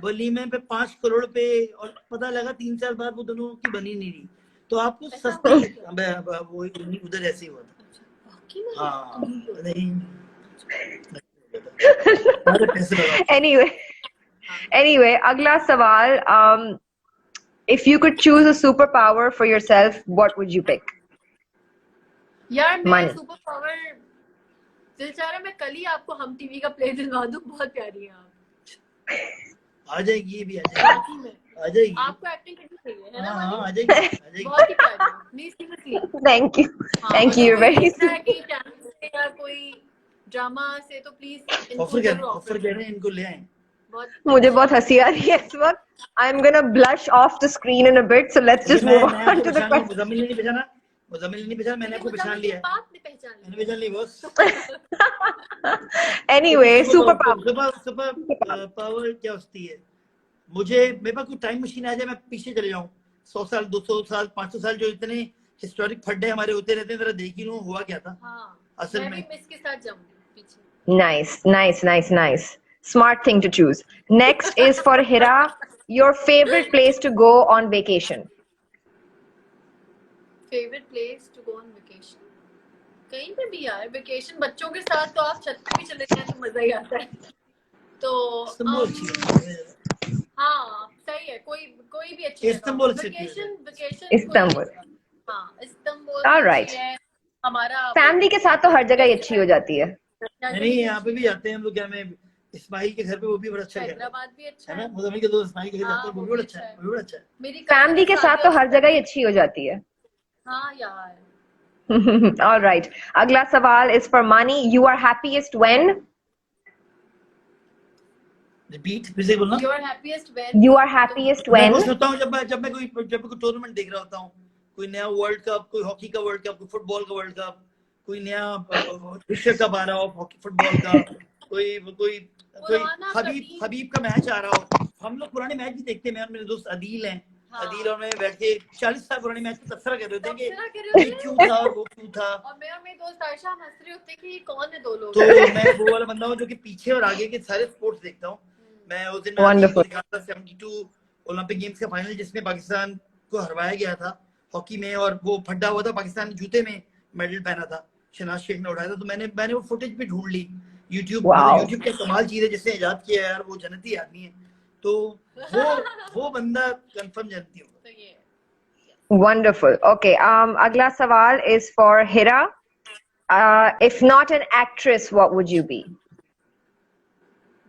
वलीमे पे 5 करोड़ पे, और पता लगा 3 साल बाद वो दोनों की बनी नहीं रही। तो आपको ऐसा सस्ती, वो उधर ऐसे ही हुआ था। बाकी नहीं। हाँ नहीं, सारे पैसे लगा। anyway अगला सवाल, if you could choose a superpower for yourself, what would you pick? यार मैं Money. सुपर पावर दिल चाह रहा है मैं कल ही आपको हम टीवी का प्ले दिलवा दूं। बहुत प्यारी है आप। आ जाएगी, ये भी आ जाएगी, बाकी में आ जाएगी। आपको एक्टिंग करनी चाहिए है ना? हाँ हाँ, आ वाली? जाएगी, आ जाएगी। बहुत ही प्यारी है। नहीं सीरियसली। Thank you, हाँ, thank you, you're कोई very देख रहा है कि चैनल से या कोई ड्रामा से, तो प्लीज ऑफर कह रहे हैं, इनको ले आए। मुझे बहुत हंसी आ रही है इस वक्त। I'm gonna blush off the screen in a bit, so let's just move on to the question. Muzammil ने नहीं पहचाना, मुज़म्मिल ने नहीं पहचाना, मैंने आपको पहचान लिया है। मैंने पहचान लिया boss. Anyway, superpower. Super power क्या होती है? मुझे, मेरे पास कोई टाइम मशीन आ जाए, मैं पीछे चले जाऊं 100 साल, 200 साल, 500 साल, जो इतने हिस्टोरिक फड्डे हमारे होते रहते हैं, जरा देख ही लूं हुआ क्या था। हाँ, असल मैं में भी इसके साथ जाऊंगी पीछे। Nice. Smart thing to choose. Next is for Hira. Your favorite place to go on vacation? Favourite place to go on vacation? कहीं पे भी यार, वेकेशन बच्चों के साथ तो आप छत पे भी चले जाए तो मजा ही आता है। तो हाँ सही है, कोई भी अच्छी इस्तांबुल वेकेशन इस्तांबुल। हाँ इस्तांबुल All right. है हमारा। फैमिली के साथ तो हर जगह ही अच्छी हो जाती है। नहीं, यहाँ पे भी जाते हैं हम लोग, क्या में इस्माइल के घर पे, वो भी बड़ा अच्छा है, हैदराबाद भी अच्छा है ना? है। मुज़म्मिल के दोस्त इस्माइल के घर जाते हैं, वो भी बड़ा अच्छा है, वो भी बड़ा अच्छा है। मेरी फैमिली के साथ तो हर जगह ही अच्छी हो जाती है। हाँ यार। All right. अगला सवाल is for Mani. You are happiest when? Repeat, फिर से बोलना। You are happiest when? You are happiest मैं when? खुश होता हूँ जब मैं कोई टूर्नामेंट देख रहा होता हूँ, कोई नया वर्ल्ड कप, कोई हॉकी का वर्ल्ड कप, कोई फुटबॉल का वर्ल्ड कप, कोई नया विश्व कप आ रहा हो हॉकी फुटबॉल का, कोई पुराना हबीब कदीम। हबीब का मैच आ रहा हो, हम लोग पुराने मैच भी देखते हैं। मैं और मेरे दोस्त अदील हैं, हाँ। अदील और मैं बैठ के 40 साल पुराने मैच पे तबसरा कर रहे होते हैं तबसरा कर कि रहे ये होते क्यों हैं। था और वो क्यों था। और मैं और मेरे दोस्त आयशा हंस रहे होते कि ये कौन है दो लोग। तो मैं वो वाला बंदा हूँ जो कि पीछे और आगे के सारे स्पोर्ट्स देखता हूँ। मैं उस दिन Wonderful. दिखा था 72 ओलंपिक गेम्स का फाइनल जिसमें पाकिस्तान को हरवाया गया था हॉकी में, और वो फड्डा हुआ था, पाकिस्तान ने जूते में मेडल पहना था, शहनाज शेख ने उठाया था। तो मैंने वो फुटेज भी ढूंढ ली। YouTube Wow. यूट्यूब का कमाल चीज है, जिसने इजाद किया है यार, वो जन्नती आदमी है। तो वो बंदा कंफर्म जन्नती होगा। तो ये Wonderful. Okay. Agla sawal is for Hira. If not an actress, what would you be?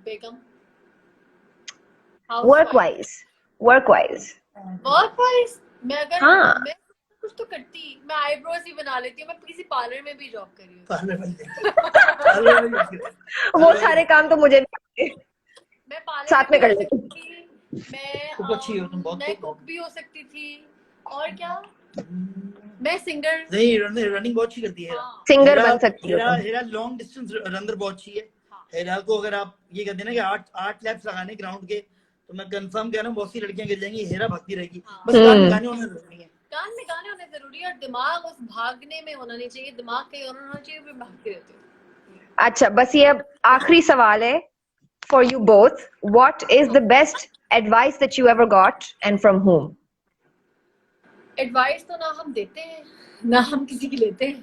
Begum. Work-wise. Work-wise. Work wise मैं अगर हाँ। मैं कुछ तो करती, मैं आईब्रोज ही बना लेती हूँ। मैं किसी पार्लर में भी जॉब कर रही हूँ। पार्लर में वो सारे काम तो मुझे भी आते हैं। मैं पार्लर साथ में भी कर हो लेती सकती थी, मैं कुक अच्छी हो तुम, बहुत मैं कुक हो। कुक भी हो सकती थी, और क्या, मैं सिंगर। नहीं, रनिंग बहुत अच्छी करती है। हाँ। सिंगर बन सकती हो हेरा तुम। हेरा लॉन्ग डिस्टेंस रनर बहुत अच्छी है। हाँ। हेरा को अगर आप ये कहते हैं ना कि 8 लैप्स लगाने ग्राउंड के, तो मैं कंफर्म कह रहा हूँ बहुत सी लड़कियां गिर जाएंगी, हेरा भागती रहेगी। हाँ। बस कान में गाने होने जरूरी है। कान में गाने होने जरूरी है, और दिमाग उस भागने में होना नहीं चाहिए। दिमाग कहीं और होना चाहिए, फिर भागते रहते हो। अच्छा, बस ये अब आखिरी सवाल है for you both. What is the best advice that you ever got and from whom? Advice तो ना हम देते हैं ना हम किसी की लेते हैं।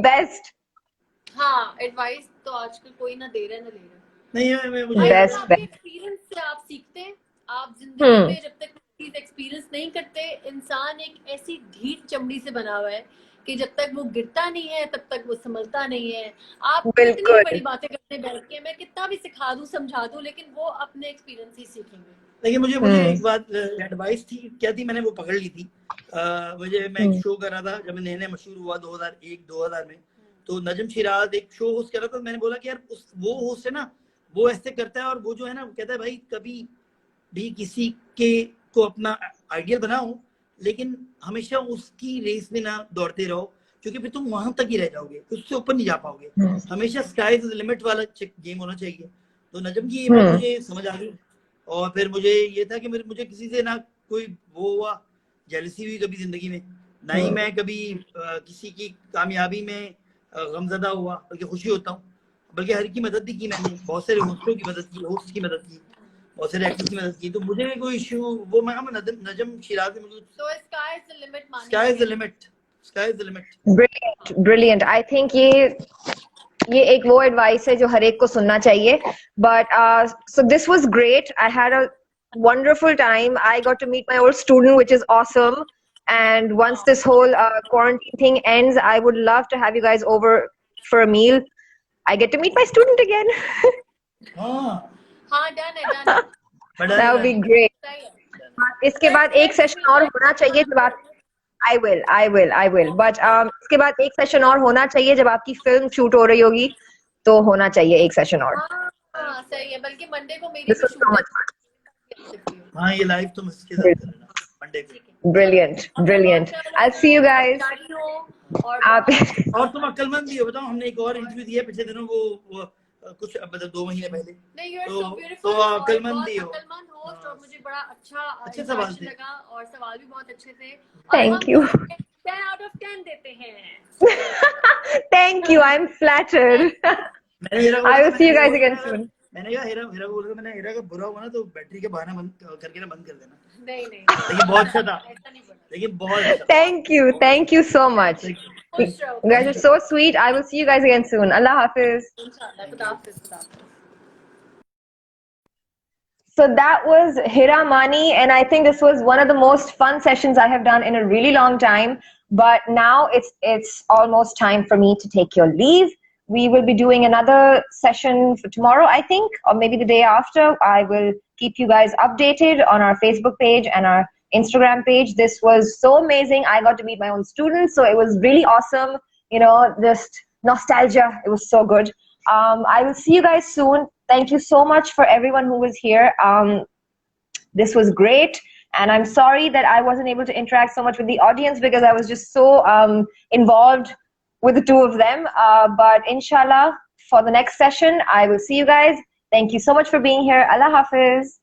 Best. हाँ, एडवाइस तो आजकल कोई ना दे रहा है ना ले रहा है। नहीं, मैं मुझे Best, आपके best. एक्सपीरियंस से आप सीखते हैं। आप जिंदगी में जब तक चीज एक्सपीरियंस नहीं करते, इंसान एक ऐसी ढीठ चमड़ी से बना हुआ है कि जब तक वो गिरता नहीं है तब तक वो संभलता नहीं है। आप कितनी बिल्कुल। बड़ी बातें करते बैठ के, मैं कितना भी सिखा दूं समझा दूं, लेकिन वो अपने एक्सपीरियंस ही सीखेंगे। लेकिन मुझे एक बात एडवाइस थी, क्या थी, मैंने वो पकड़ ली थी। मैं एक शो कर रहा था जब मैं नए मशहूर हुआ 2001-2000 में। तो नजम शिराज एक शो होस्ट कर रहा था। मैंने बोला कि यार वो होस्ट है ना, वो ऐसे करता है, और वो जो है ना, वो कहता है भाई कभी भी किसी के को अपना आइडियल बनाओ, लेकिन हमेशा उसकी रेस में ना दौड़ते रहो, क्योंकि फिर तुम वहां तक ही रह जाओगे, उससे ऊपर नहीं जा पाओगे। हमेशा स्काई इज द लिमिट वाला गेम होना चाहिए। तो नजम की ये बात मुझे समझ आ गई, और फिर मुझे ये था कि मुझे किसी से ना कोई वो हुआ, जेलसी हुई कभी जिंदगी में, ना ही मैं कभी किसी की कामयाबी में गमजदा हुआ, बल्कि खुशी होता हूँ। बल्कि हर की मदद भी की मैंने, बहुत सारे होस्टों की मदद की, होस्ट की मदद की, बहुत सारे एक्टर्स की मदद की। तो मुझे कोई इशू, वो मैं नजम शिराज से मुझे So sky is the limit मानी। Sky is the limit, sky is the limit. Brilliant, brilliant. I think ये एक वो एडवाइस है जो हर एक को सुनना चाहिए. But so this was great. I had a wonderful time. I got to meet my old student, which is awesome. And once this whole quarantine thing ends, I would love to have you guys over for a meal. I get to meet my student again. हाँ, हाँ, done है, done है। That would be great. सही है। इसके बाद एक session और होना चाहिए जब आप I will. But इसके बाद एक सेशन और होना चाहिए जब आपकी फिल्म शूट हो रही होगी, तो होना चाहिए एक सेशन और. हाँ, सही है। बल्कि मंडे को मेरी This भी was so shoot much fun. है। हाँ, ये लाइव तुम इसके साथ कर लेना मंडे को। Brilliant. I'll see you guys. आप और तुम अक्लमंद भी हो, बताओ, हमने एक और इंटरव्यू दिया पिछले दिनों, वो कुछ मतलब 2 महीने पहले। नहीं, you are तो so beautiful, तो अक्लमंद भी हो। अक्लमंद होस्ट, और मुझे बड़ा अच्छे सवाल थे। लगा, और सवाल भी बहुत अच्छे थे। Thank you. 10 out of 10 देते हैं। Thank you. I'm flattered. I will see you guys again soon. मैंने कहा हेरा को बोला, मैंने हेरा का बुरा हुआ ना तो बैटरी का बहाना बंद करके ना बंद कर देना। नहीं, लेकिन बहुत अच्छा था, ऐसा नहीं बोला। लेकिन बहुत अच्छा। Thank you so much. You guys are so sweet. I will see you guys again soon. Allah Hafiz. इंशाल्लाह, खुदा हाफिज़, खुदा हाफिज़। So that was Hira Mani, and I think this was one of the most fun sessions I have done in a really long time. But now it's almost time for me to take your leave. We will be doing another session for tomorrow, I think, or maybe the day after. I will keep you guys updated on our Facebook page and our Instagram page. This was so amazing. I got to meet my own students, so it was really awesome. You know, just nostalgia. It was so good. I will see you guys soon. Thank you so much for everyone who was here. This was great. And I'm sorry that I wasn't able to interact so much with the audience because I was just so involved with the two of them. But inshallah, for the next session. I will see you guys. Thank you so much for being here. Allah Hafiz.